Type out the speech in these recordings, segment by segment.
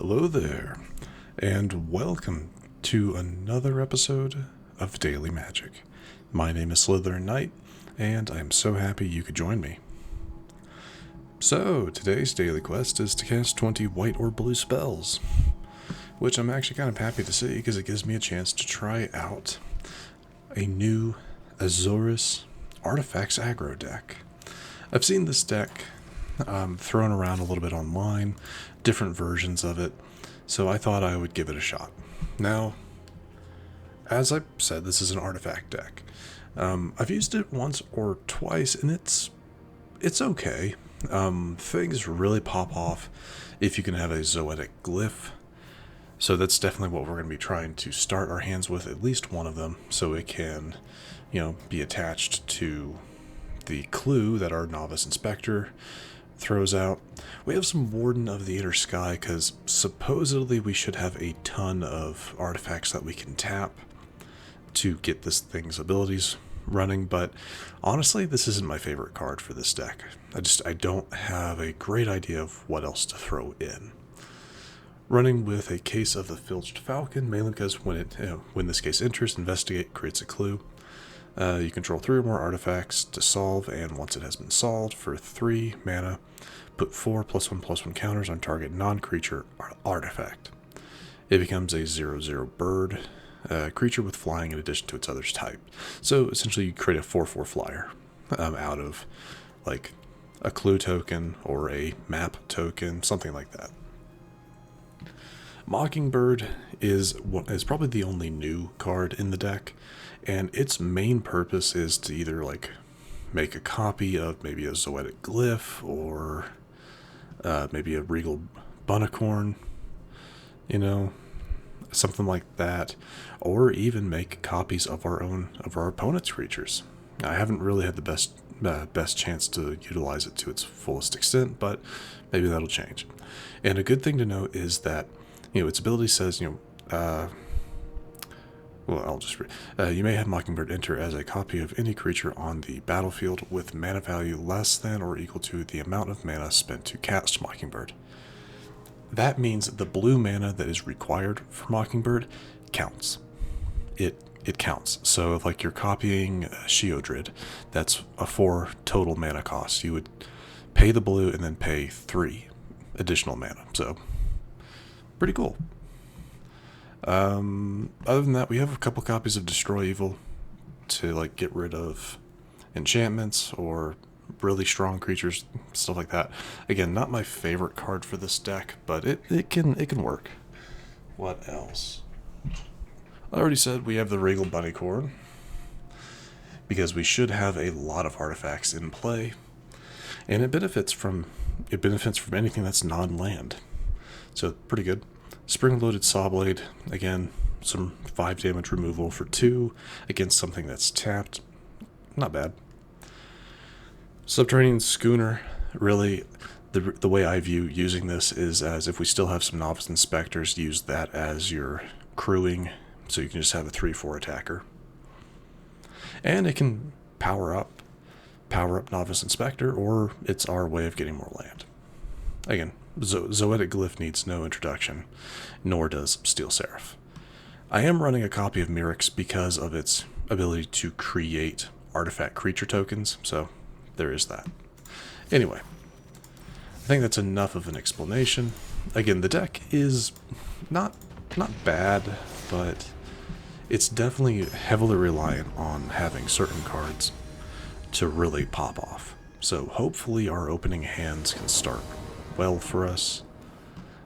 Hello there, and welcome to another episode of Daily Magic. My name is SlytherinKnight, and I'm so happy you could join me. So, today's daily quest is to cast 20 white or blue spells, which I'm actually kind of happy to see because it gives me a chance to try out a new Azorius Artifacts Aggro deck. I've seen this deck thrown around a little bit online, different versions of it, so I thought I would give it a shot. Now, as I said, this is an artifact deck. I've used it once or twice, and it's okay. Things really pop off if you can have a Zoetic Glyph, so that's definitely what we're going to be trying to start our hands with, at least one of them, so it can, be attached to the clue that our Novice Inspector throws out. We have some Warden of the Inner Sky because supposedly we should have a ton of artifacts that we can tap to get this thing's abilities running, but honestly this isn't my favorite card for this deck. I don't have a great idea of what else to throw in. Running with a case of the Filched Falcon, mainly because when this case enters, investigate creates a clue. You control 3 or more artifacts to solve, and once it has been solved, for 3 mana, put 4 +1/+1 counters on target non-creature artifact. It becomes a 0/0 bird, creature with flying in addition to its other's type. So essentially you create a 4/4 flyer out of like a clue token or a map token, something like that. Mockingbird is probably the only new card in the deck, and its main purpose is to either make a copy of maybe a Zoetic Glyph or maybe a Regal Bunnicorn, something like that, or even make copies of our opponent's creatures. I haven't really had the best chance to utilize it to its fullest extent, but maybe that'll change. And a good thing to note is that its ability says, you may have Mockingbird enter as a copy of any creature on the battlefield with mana value less than or equal to the amount of mana spent to cast Mockingbird. That means the blue mana that is required for Mockingbird counts. It counts. So if you're copying Sheodrid, that's a 4 total mana cost. You would pay the blue and then pay 3 additional mana. So pretty cool. Other than that, we have a couple copies of Destroy Evil to get rid of enchantments or really strong creatures, stuff like that. Again, not my favorite card for this deck, but it can work. What else? I already said we have the Regal Bunnicorn because we should have a lot of artifacts in play, and it benefits from anything that's non-land. So pretty good. Spring-Loaded Sawblade, again, some 5 damage removal for 2 against something that's tapped. Not bad. Subterranean Schooner, really, the way I view using this is as if we still have some Novice Inspectors, use that as your crewing, so you can just have a 3/4 attacker. And it can power up Novice Inspector, or it's our way of getting more land. Again, Zoetic Glyph needs no introduction, nor does Steel Seraph. I am running a copy of Mirrex because of its ability to create artifact creature tokens, so there is that. Anyway, I think that's enough of an explanation. Again, the deck is not bad, but it's definitely heavily reliant on having certain cards to really pop off. So hopefully our opening hands can start well for us.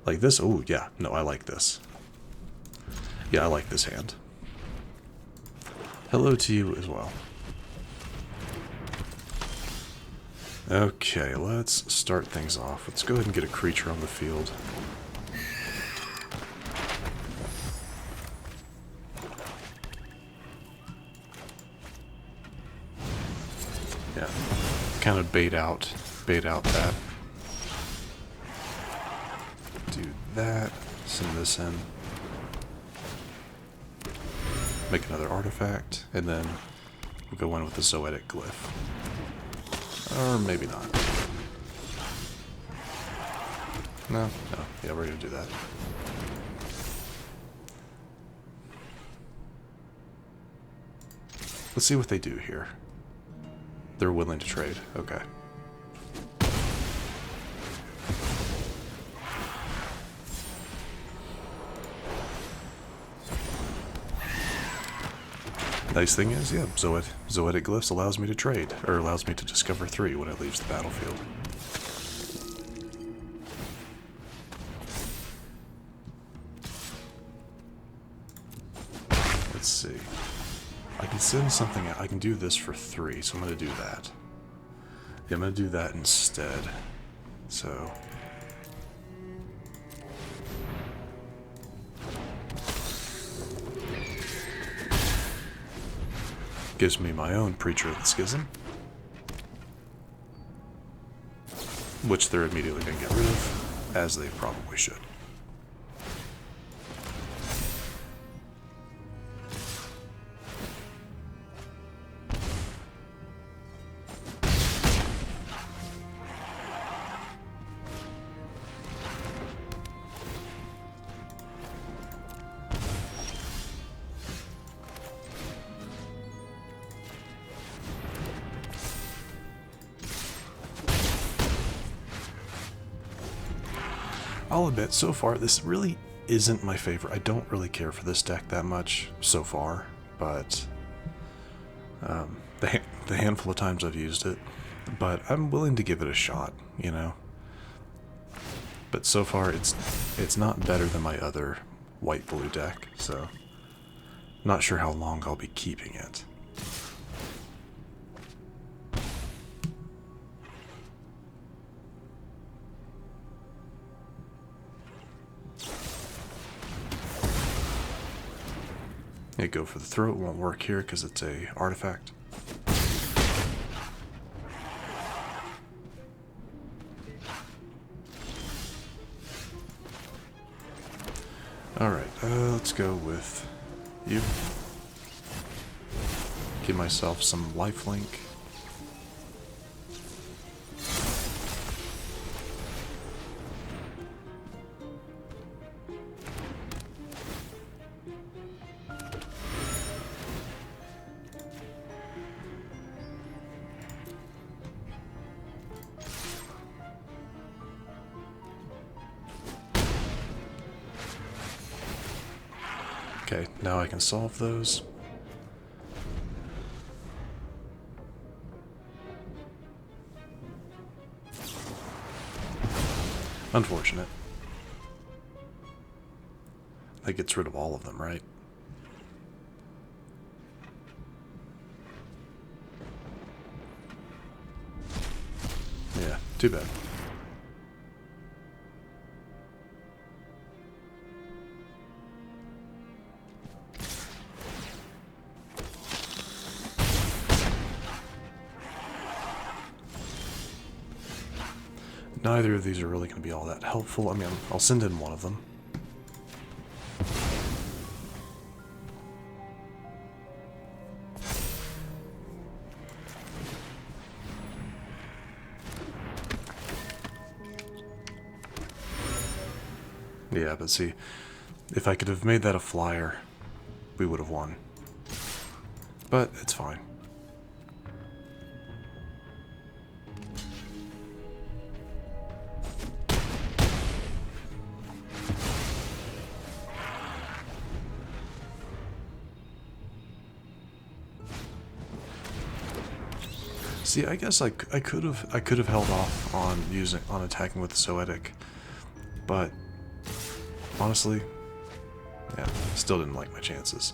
Like this. Oh yeah, no, I like this. Yeah, I like this hand. Hello to you as well. Okay, let's start things off. Let's go ahead and get a creature on the field. Yeah, kind of bait out that. Do that, send this in, make another artifact, and then we'll go in with the Zoetic Glyph. Or maybe not. No? No. Yeah, we're gonna do that. Let's see what they do here. They're willing to trade. Okay. Nice thing is, yeah, Zoetic Glyphs allows me to trade, or allows me to discover 3 when it leaves the battlefield. Let's see. I can send something out. I can do this for 3, so I'm going to do that. Yeah, I'm going to do that instead. So... gives me my own Preacher of the Schism, which they're immediately going to get rid of, as they probably should. I'll admit, so far, this really isn't my favorite. I don't really care for this deck that much so far, but the handful of times I've used it, but I'm willing to give it a shot, you know? But so far, it's not better than my other white-blue deck, so not sure how long I'll be keeping it. Yeah, go for the throat. Won't work here because it's a artifact. Alright, let's go with you. Give myself some lifelink. Okay, now I can solve those. Unfortunate. That gets rid of all of them, right? Yeah, too bad. Neither of these are really going to be all that helpful. I mean, I'll send in one of them. Yeah, but see, if I could have made that a flyer, we would have won. But it's fine. See, I guess I could have held off on attacking with the Zoetic, but honestly, yeah, still didn't like my chances.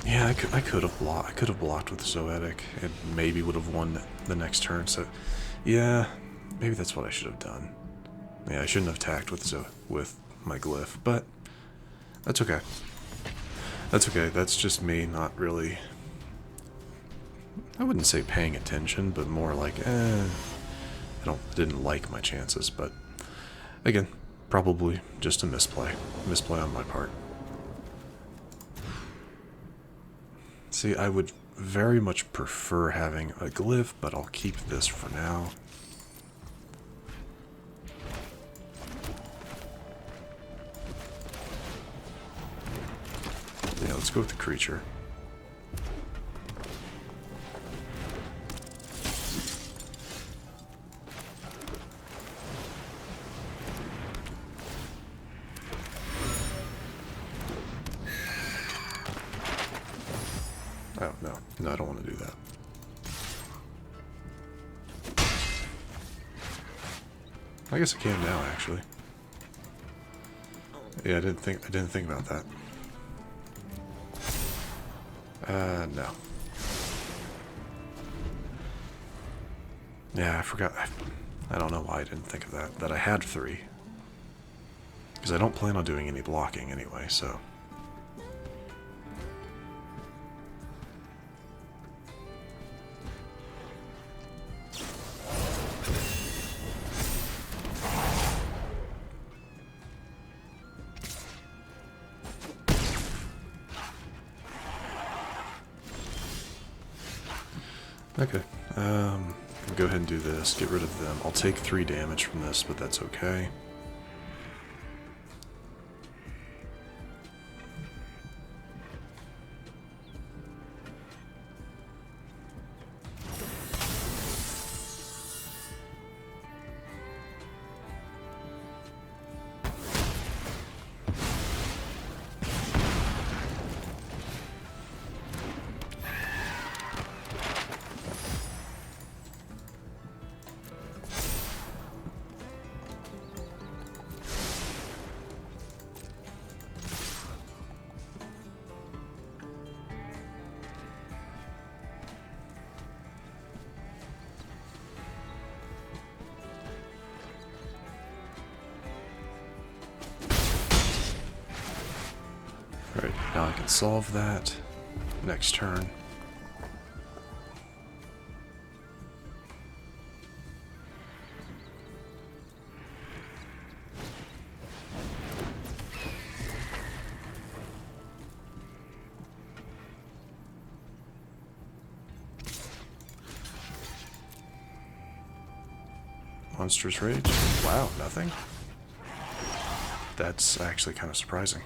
Yeah, I could have blocked with the Zoetic and maybe would have won the next turn. So, yeah, maybe that's what I should have done. Yeah, I shouldn't have attacked with my glyph, but that's okay. That's okay. That's just me not really, I wouldn't say paying attention, but more like, didn't like my chances, but again, probably just a misplay on my part. See, I would very much prefer having a glyph, but I'll keep this for now. Yeah, let's go with the creature. Oh, no. No, I don't want to do that. I guess I can now, actually. Yeah, I didn't think about that. No. Yeah, I forgot. I don't know why I didn't think of that. That I had 3. Because I don't plan on doing any blocking anyway, so... Okay, go ahead and do this, get rid of them. I'll take 3 damage from this, but that's okay. Alright, now I can solve that next turn. Monster's Rage. Wow, nothing? That's actually kind of surprising.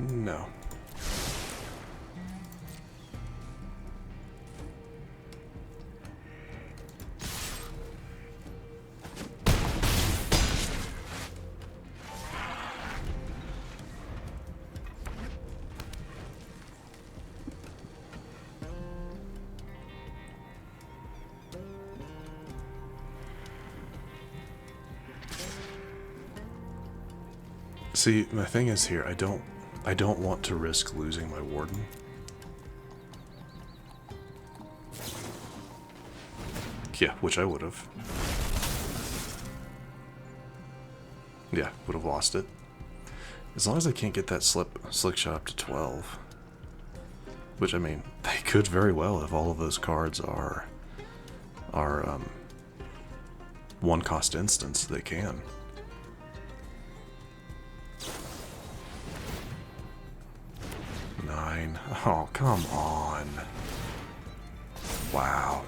No. See, my thing is here, I don't want to risk losing my Warden. Yeah, which I would have. Yeah, would have lost it. As long as I can't get that slick shot up to 12. Which, I mean, they could very well if all of those cards are one cost instants, they can. Oh, come on. Wow.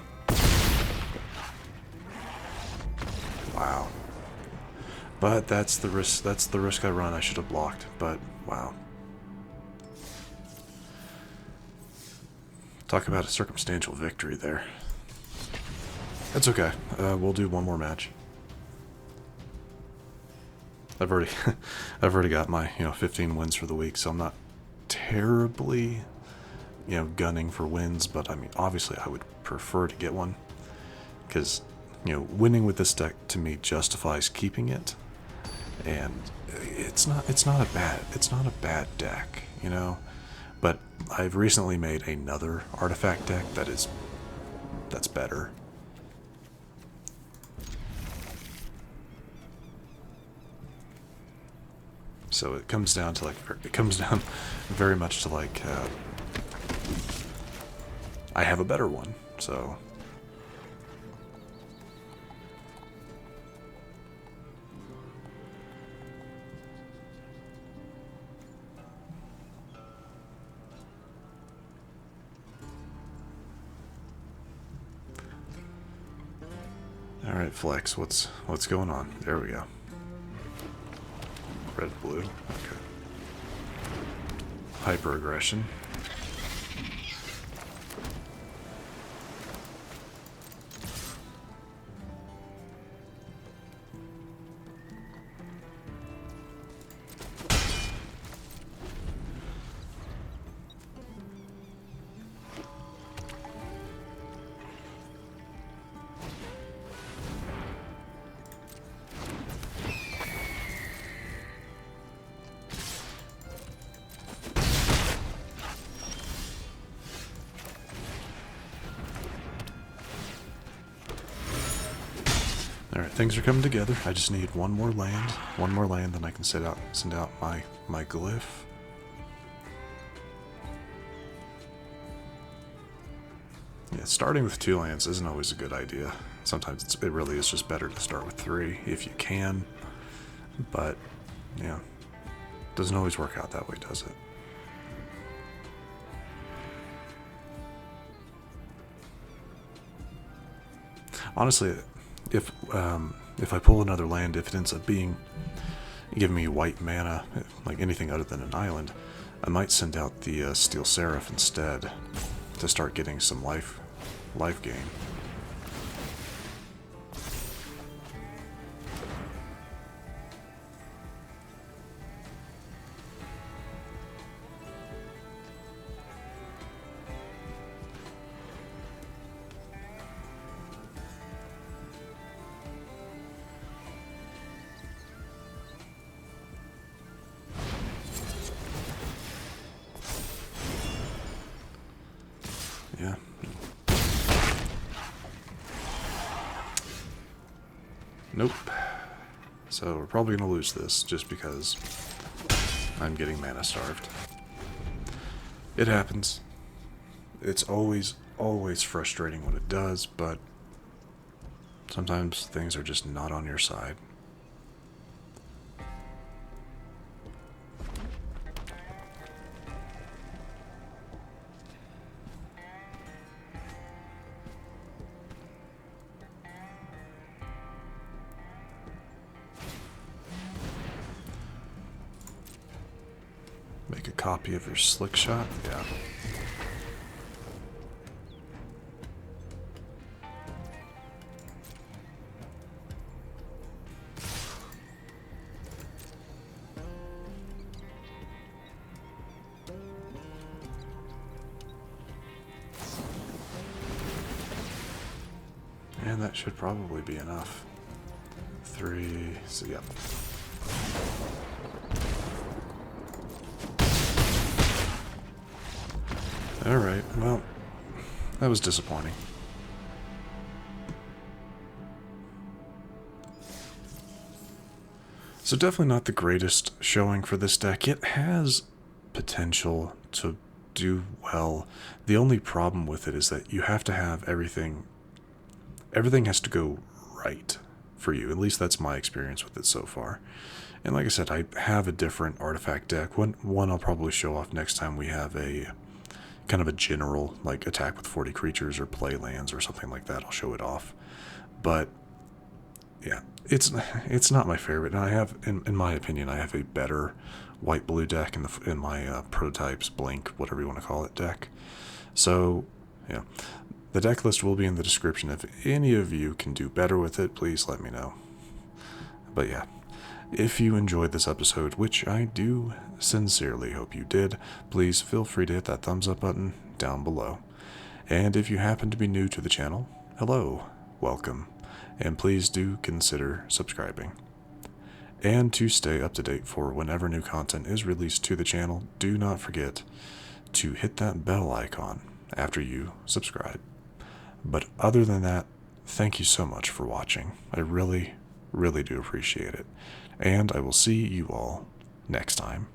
Wow. But that's the risk I run. I should have blocked, but wow. Talk about a circumstantial victory there. That's okay. We'll do one more match. I've already got my 15 wins for the week, so I'm not terribly gunning for wins, but I mean, obviously I would prefer to get one, because winning with this deck to me justifies keeping it, and it's not a bad deck, but I've recently made another artifact deck that's better. So it comes down to very much to like I have a better one, so. All right, Flex, what's going on? There we go. Red, blue. Okay. Hyper aggression. Alright, things are coming together. I just need one more land, then I can send out my glyph. Yeah, starting with 2 lands isn't always a good idea. Sometimes it really is just better to start with 3 if you can. But, yeah, doesn't always work out that way, does it? Honestly, if I pull another land, if it ends up giving me white mana, like anything other than an island, I might send out the Steel Seraph instead to start getting some life gain. Yeah. Nope. So we're probably going to lose this just because I'm getting mana starved. It happens. It's always frustrating when it does, but sometimes things are just not on your side. Make a copy of your slick shot? Yeah. And that should probably be enough. 3, so yep. Alright, well, that was disappointing. So definitely not the greatest showing for this deck. It has potential to do well. The only problem with it is that you have to have everything has to go right for you. At least that's my experience with it so far. And like I said, I have a different artifact deck. One I'll probably show off next time we have a kind of a general, like, attack with 40 creatures or play lands or something like that. I'll show it off. But yeah, it's not my favorite. And I have, in my opinion, I have a better white-blue deck in my prototypes, blink, whatever you want to call it, deck. So, yeah. The deck list will be in the description. If any of you can do better with it, please let me know. But yeah, if you enjoyed this episode, which I do sincerely hope you did, please feel free to hit that thumbs up button down below. And if you happen to be new to the channel, hello, welcome, and please do consider subscribing. And to stay up to date for whenever new content is released to the channel, do not forget to hit that bell icon after you subscribe. But other than that, thank you so much for watching. I really, really do appreciate it. And I will see you all next time.